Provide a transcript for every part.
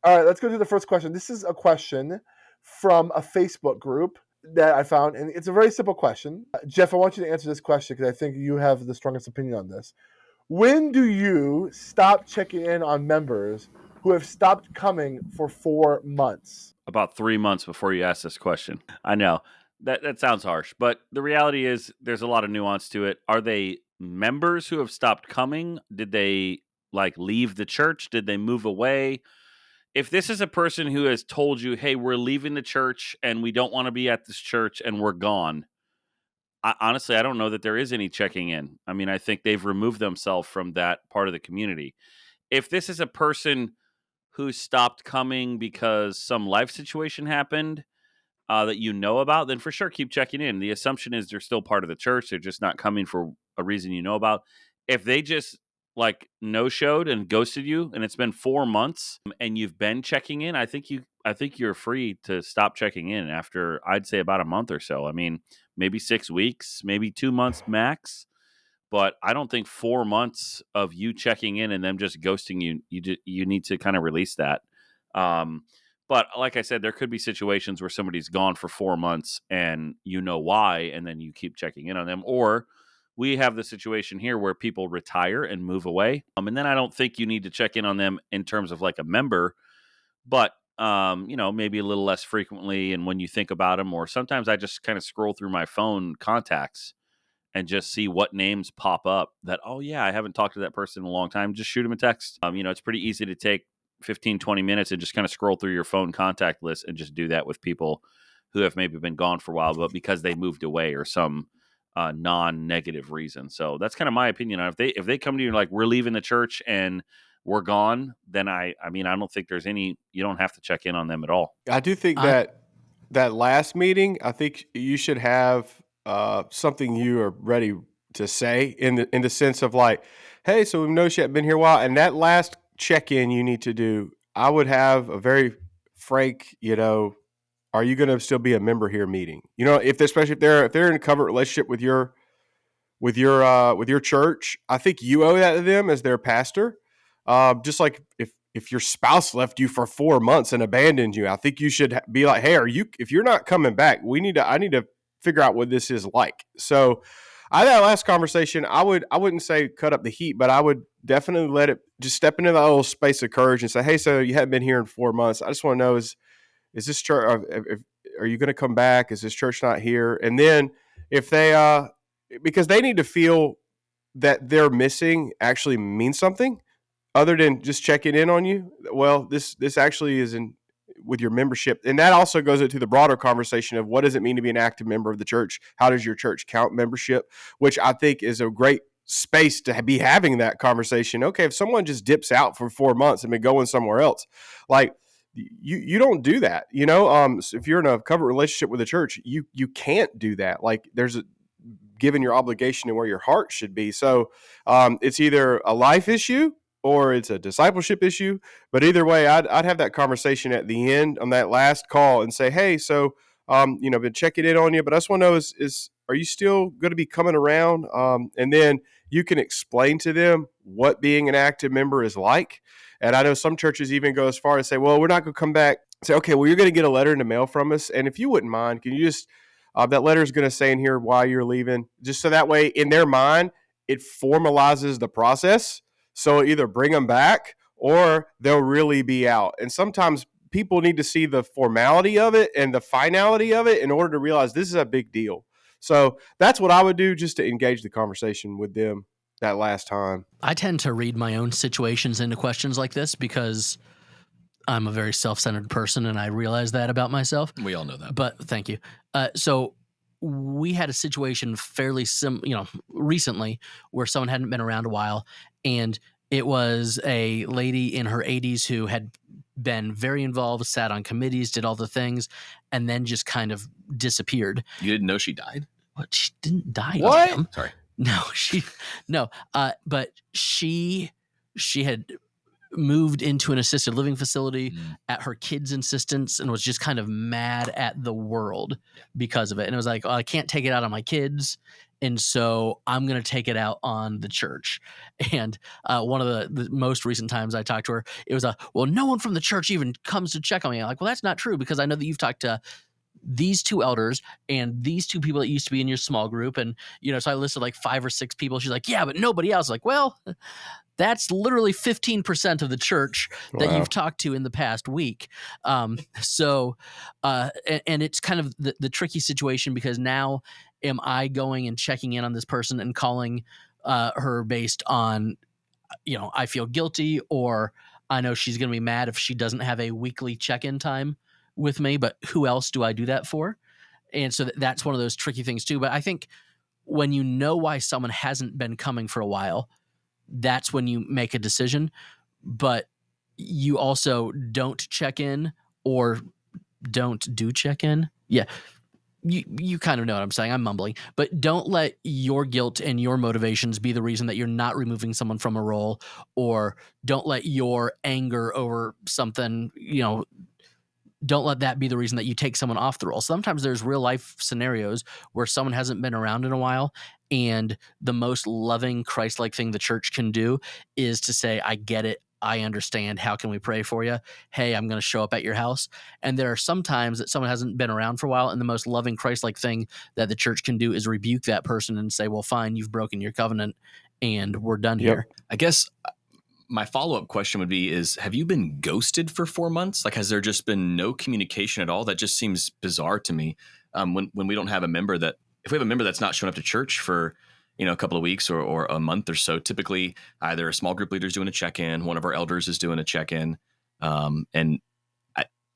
All right, let's go to the first question. This is a question from a Facebook group that I found, and it's a very simple question. Jeff, I want you to answer this question because I think you have the strongest opinion on this. When do you stop checking in on members who have stopped coming for 4 months? About 3 months before you ask this question. I know that sounds harsh, but the reality is there's a lot of nuance to it. Are they members who have stopped coming? Did they leave the church? Did they move away? If this is a person who has told you, hey, we're leaving the church and we don't want to be at this church and we're gone, honestly, I don't know that there is any checking in. I mean, I think they've removed themselves from that part of the community. If this is a person who stopped coming because some life situation happened that you know about, then for sure keep checking in. The assumption is they're still part of the church. They're just not coming for a reason you know about. If they just no-showed and ghosted you and it's been 4 months and you've been checking in, I think you're free to stop checking in after, I'd say, about a month or so. I mean, maybe 6 weeks, maybe 2 months max. But I don't think 4 months of you checking in and them just ghosting you, you need to kind of release that. But like I said, there could be situations where somebody's gone for 4 months and you know why, and then you keep checking in on them. Or we have the situation here where people retire and move away. And then I don't think you need to check in on them in terms of like a member, but maybe a little less frequently. And when you think about them, or sometimes I just kind of scroll through my phone contacts and just see what names pop up that, oh yeah, I haven't talked to that person in a long time. Just shoot them a text. It's pretty easy to take 15, 20 minutes and just kind of scroll through your phone contact list and just do that with people who have maybe been gone for a while, but because they moved away or some non-negative reason. So that's kind of my opinion on if they come to you like, we're leaving the church and we're gone, then I don't think there's you don't have to check in on them at all. I do think that last meeting, I think you should have something you are ready to say in the sense of like, hey, so we've noticed you haven't been here a while, and that last check-in you need to do, I would have a very frank, are you going to still be a member here meeting? Especially if they're in a covenant relationship with your church, I think you owe that to them as their pastor. Just like if your spouse left you for 4 months and abandoned you, I think you should be like, hey, if you're not coming back, I need to figure out what this is like. So that last conversation, I wouldn't say cut up the heat, but I would definitely let it just step into that little space of courage and say, hey, so you haven't been here in 4 months. I just want to know, is this church, are you going to come back? Is this church not here? And then if they, because they need to feel that they're missing actually means something other than just checking in on you. Well, this actually is with your membership. And that also goes into the broader conversation of what does it mean to be an active member of the church? How does your church count membership? Which I think is a great space to be having that conversation. Okay, if someone just dips out for 4 months and been going somewhere else, like you don't do that. So if you're in a covenant relationship with the church, you can't do that. Like there's given your obligation and where your heart should be. So it's either a life issue or it's a discipleship issue. But either way, I'd have that conversation at the end on that last call and say, hey, so, been checking in on you, but I just want to know is are you still going to be coming around? And then you can explain to them what being an active member is like. And I know some churches even go as far as say, well, we're not going to come back. Say, okay, well, you're going to get a letter in the mail from us. And if you wouldn't mind, can you just, that letter is going to say in here why you're leaving, just so that way in their mind, it formalizes the process. So either bring them back or they'll really be out. And sometimes people need to see the formality of it and the finality of it in order to realize this is a big deal. So that's what I would do just to engage the conversation with them that last time. I tend to read my own situations into questions like this because I'm a very self-centered person and I realize that about myself. We all know that. But thank you. So we had a situation fairly recently where someone hadn't been around a while, and it was a lady in her 80s who had been very involved, sat on committees, did all the things, and then just kind of disappeared. You didn't know she died? What? She didn't die. What? Jim. Sorry. But she had moved into an assisted living facility at her kid's insistence and was just kind of mad at the world because of it. And it was like, oh, I can't take it out on my kids. And so I'm going to take it out on the church. And one of the most recent times I talked to her, it was well, no one from the church even comes to check on me. I'm like, well, that's not true, because I know that you've talked to these two elders and these two people that used to be in your small group. And, so I listed like 5 or 6 people. She's like, yeah, but nobody else. Like, well, that's literally 15% of the church that Wow. you've talked to in the past week. And it's kind of the tricky situation, because now am I going and checking in on this person and calling her based on, I feel guilty, or I know she's going to be mad if she doesn't have a weekly check-in time with me, but who else do I do that for? And so that's one of those tricky things too. But I think when you know why someone hasn't been coming for a while, that's when you make a decision. But you also don't check in, or don't do check in. Yeah. You kind of know what I'm saying. I'm mumbling. But don't let your guilt and your motivations be the reason that you're not removing someone from a role, or don't let your anger over something, don't let that be the reason that you take someone off the role. Sometimes there's real life scenarios where someone hasn't been around in a while, and the most loving, Christ-like thing the church can do is to say, I get it. I understand. How can we pray for you? Hey, I'm going to show up at your house. And there are some times that someone hasn't been around for a while, and the most loving, Christ-like thing that the church can do is rebuke that person and say, well, fine, you've broken your covenant and we're done here. I guess my follow-up question would be have you been ghosted for 4 months? Like, has there just been no communication at all? That just seems bizarre to me. When we don't have a member if we have a member that's not showing up to church for, a couple of weeks or a month or so, typically either a small group leader is doing a check-in, one of our elders is doing a check-in. And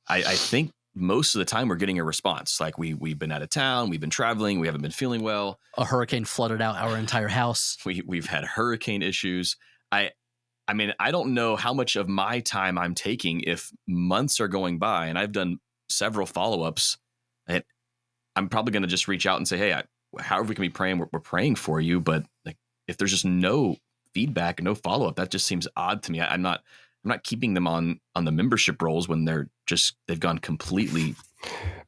I think most of the time we're getting a response. Like we've been out of town, we've been traveling, we haven't been feeling well. A hurricane flooded out our entire house. We've had hurricane issues. I mean, I don't know how much of my time I'm taking if months are going by, and I've done several follow-ups. I'm probably going to just reach out and say, hey, however we can be praying, we're praying for you. But like, if there's just no feedback, no follow-up, that just seems odd to me. I'm not keeping them on the membership rolls when they've gone completely,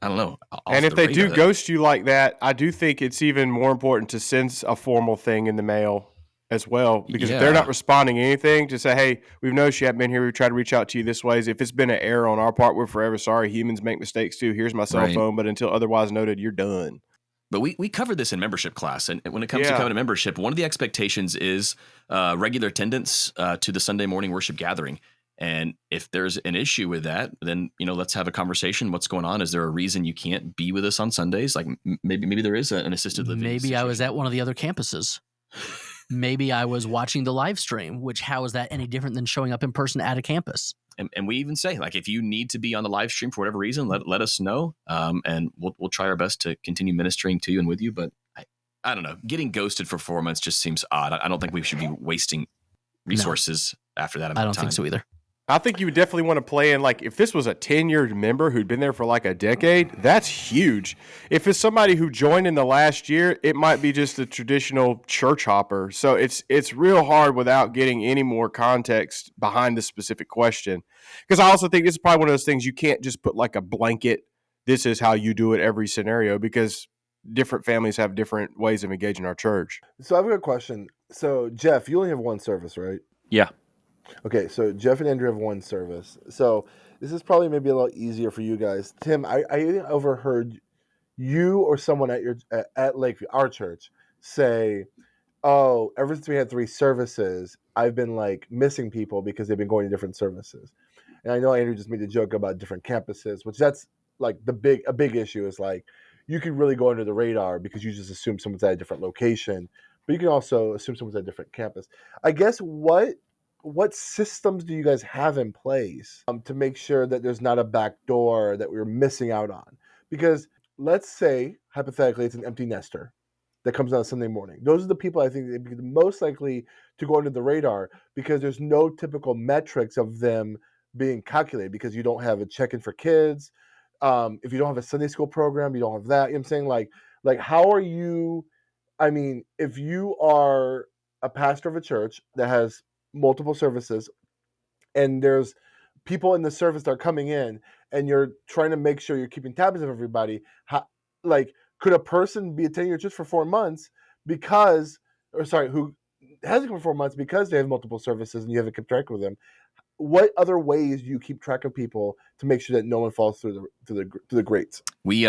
I don't know. And if they do ghost you like that, I do think it's even more important to send a formal thing in the mail as well, because if they're not responding to anything, just say, hey, we've noticed you haven't been here. We've tried to reach out to you this way. If it's been an error on our part, we're forever sorry. Humans make mistakes too. Here's my cell phone, but until otherwise noted, you're done. But we covered this in membership class. And when it comes to covenant membership, one of the expectations is regular attendance to the Sunday morning worship gathering. And if there's an issue with that, then, let's have a conversation. What's going on? Is there a reason you can't be with us on Sundays? Like maybe there is an assisted living Maybe situation. I was at one of the other campuses. Maybe I was watching the live stream, which how is that any different than showing up in person at a campus? And we even say, like, if you need to be on the live stream for whatever reason, let us know. And we'll try our best to continue ministering to you and with you. But I don't know, getting ghosted for 4 months just seems odd. I don't think we should be wasting resources after that amount of time. I don't think so either. I think you would definitely want to play in, like, if this was a tenured member who'd been there for like a decade, that's huge. If it's somebody who joined in the last year, it might be just a traditional church hopper. So it's real hard without getting any more context behind the specific question. Because I also think this is probably one of those things you can't just put like a blanket, this is how you do it every scenario, because different families have different ways of engaging our church. So I've got a question. So Jeff, you only have one service, right? Yeah. Okay, so Jeff and Andrew have one service. So this is probably maybe a little easier for you guys. Tim, I overheard you or someone at Lakeview, our church, say, oh, ever since we had 3 services, I've been like missing people because they've been going to different services. And I know Andrew just made a joke about different campuses, which that's like a big issue is like you can really go under the radar because you just assume someone's at a different location, but you can also assume someone's at a different campus. I guess what systems do you guys have in place to make sure that there's not a back door that we're missing out on? Because let's say, hypothetically, it's an empty nester that comes on a Sunday morning. Those are the people I think they'd be the most likely to go under the radar because there's no typical metrics of them being calculated because you don't have a check-in for kids. If you don't have a Sunday school program, you don't have that. You know what I'm saying? Like how are you, I mean, if you are a pastor of a church that has multiple services and there's people in the service that are coming in and you're trying to make sure you're keeping tabs of everybody, could a person be attending your church for 4 months who hasn't come for 4 months because they have multiple services and you haven't kept track with them, what other ways do you keep track of people to make sure that no one falls through the grates? We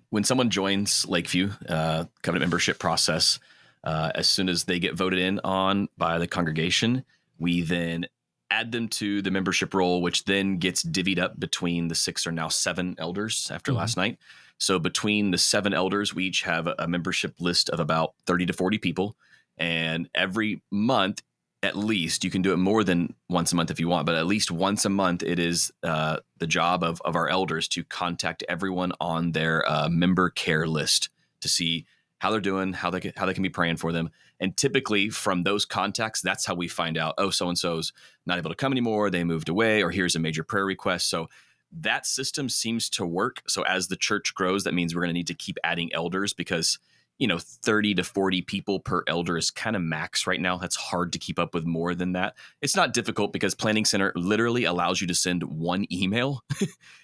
when someone joins Lakeview covenant membership process, as soon as they get voted in on by the congregation, we then add them to the membership roll, which then gets divvied up between the 6 or now 7 elders after last night. So between the 7 elders, we each have a membership list of about 30 to 40 people. And every month, at least, you can do it more than once a month if you want, but at least once a month, it is the job of our elders to contact everyone on their member care list to see how they're doing, how they can be praying for them. And typically from those contacts, that's how we find out, oh, so-and-so's not able to come anymore, they moved away, or here's a major prayer request. So that system seems to work. So as the church grows, that means we're going to need to keep adding elders because 30 to 40 people per elder is kind of max right now. That's hard to keep up with more than that. It's not difficult because Planning Center literally allows you to send one email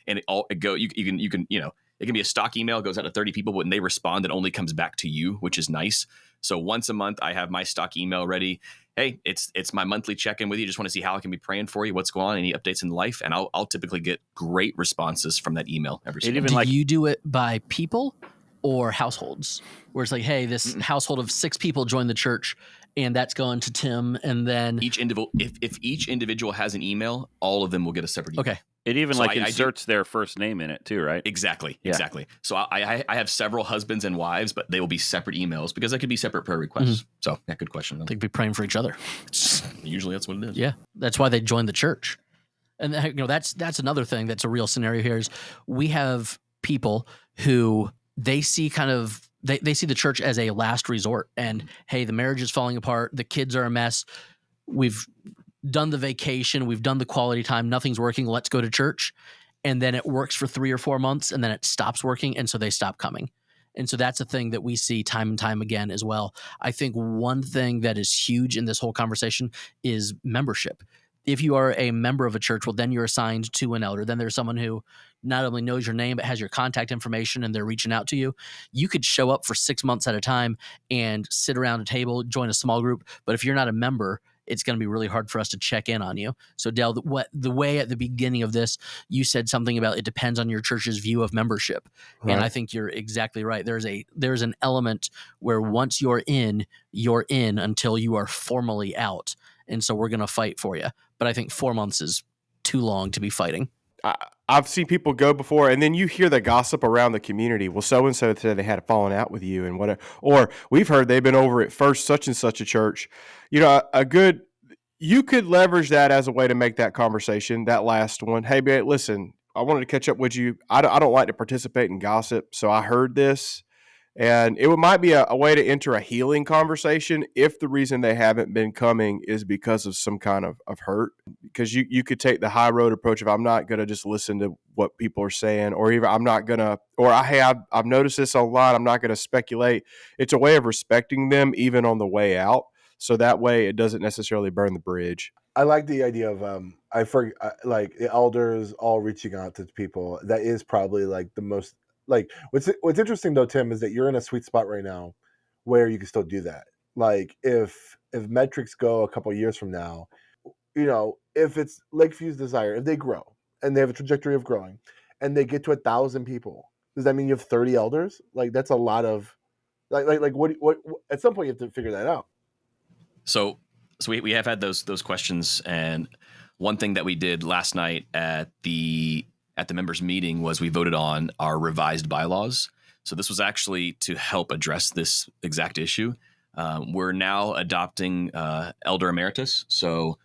and it can be a stock email, goes out to 30 people. But when they respond, it only comes back to you, which is nice. So once a month, I have my stock email ready. Hey, it's my monthly check-in with you. Just want to see how I can be praying for you. What's going on? Any updates in life? And I'll typically get great responses from that email every single day. Do you do it by people or households? Where it's like, hey, this household of 6 people joined the church, and that's going to Tim, and then if each individual has an email, all of them will get a separate email. Okay. It even inserts their first name in it too, right? Exactly. So I have several husbands and wives, but they will be separate emails because they could be separate prayer requests. So yeah, good question. They'd be praying for each other. Usually that's what it is. Yeah, that's why they joined the church. And that's another thing that's a real scenario here is we have people who they see they see the church as a last resort, and hey, the marriage is falling apart, the kids are a mess, we've done the vacation, we've done the quality time, nothing's working, let's go to church. And then it works for 3 or 4 months and then it stops working, and so they stop coming. And so that's a thing that we see time and time again as well. I think one thing that is huge in this whole conversation is membership. If you are a member of a church, well, then you're assigned to an elder. Then there's someone who not only knows your name, but has your contact information, and they're reaching out to you. You could show up for 6 months at a time and sit around a table, join a small group. But if you're not a member, it's going to be really hard for us to check in on you. So Dale, the way at the beginning of this, you said something about it depends on your church's view of membership. Right. And I think you're exactly right. There's an element where once you're in until you are formally out. And so we're going to fight for you. But I think 4 months is too long to be fighting. I've seen people go before, and then you hear the gossip around the community. Well, so-and-so said they had a falling out with you and whatever. Or we've heard they've been over at First such and such a church. You could leverage that as a way to make that conversation, that last one. Hey, man, listen, I wanted to catch up with you. I don't like to participate in gossip, so I heard this. And it might be a way to enter a healing conversation if the reason they haven't been coming is because of some kind of hurt. Because you could take the high road approach of I'm not going to just listen to what people are saying, or even I'm not going to, or I've noticed this online, I'm not going to speculate. It's a way of respecting them even on the way out. So that way it doesn't necessarily burn the bridge. I like the idea of like the elders all reaching out to people. That is probably like the most. Like what's interesting though, Tim, is that you're in a sweet spot right now where you can still do that. Like if metrics go a couple of years from now, if it's Lakeview's desire, if they grow and they have a trajectory of growing and they get to 1,000 people, does that mean you have 30 elders? Like that's a lot of like what at some point you have to figure that out. So we have had those questions, and one thing that we did last night at the members meeting was we voted on our revised bylaws. So this was actually to help address this exact issue. We're now adopting elder emeritus. So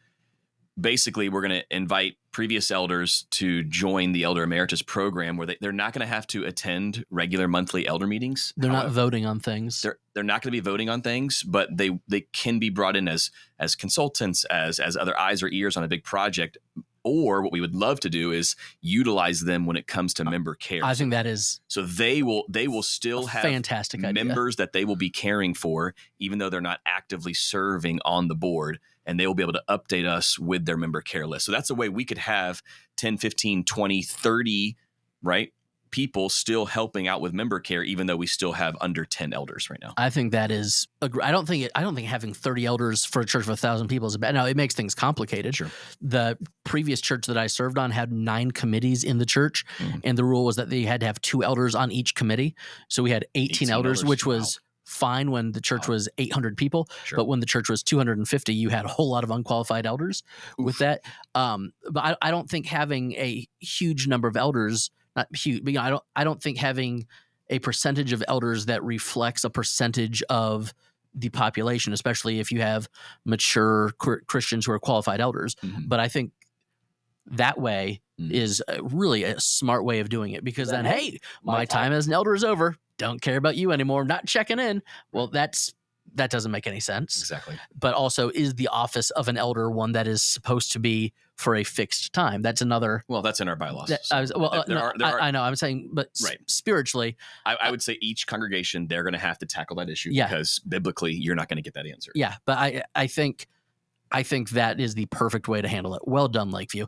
basically we're going to invite previous elders to join the elder emeritus program where they're not going to have to attend regular monthly elder meetings. They're not voting on things. They're not going to be voting on things, but they can be brought in as consultants, as other eyes or ears on a big project. Or what we would love to do is utilize them when it comes to member care. I think that is so they will still have fantastic members that they will be caring for, even though they're not actively serving on the board, and they will be able to update us with their member care list. So that's a way we could have 10, 15, 20, 30, right? people still helping out with member care, even though we still have under 10 elders right now. I think that is. I don't think having 30 elders for a church of 1,000 people is bad. Now it makes things complicated. Sure. The previous church that I served on had 9 committees in the church, Mhm. and the rule was that they had to have 2 elders on each committee. So we had 18 elders, which was fine when the church was 800 people. Sure. But when the church was 250, you had a whole lot of unqualified elders with that. But I don't think having a huge number of elders, not huge, but I don't think having a percentage of elders that reflects a percentage of the population, especially if you have mature Christians who are qualified elders. Mhm. But I think that way Mhm. is really a smart way of doing it, because then, Right. hey, my time as an elder is over. Don't care about you anymore. Not checking in. Well, that doesn't make any sense. Exactly. But also, is the office of an elder one that is supposed to be for a fixed time? That's another. Well, that's in our bylaws. I know. I'm saying, but Right. Spiritually, I would say each congregation, they're going to have to tackle that issue Yeah. because biblically, you're not going to get that answer. yeah. But I think that is the perfect way to handle it. Well done, Lakeview.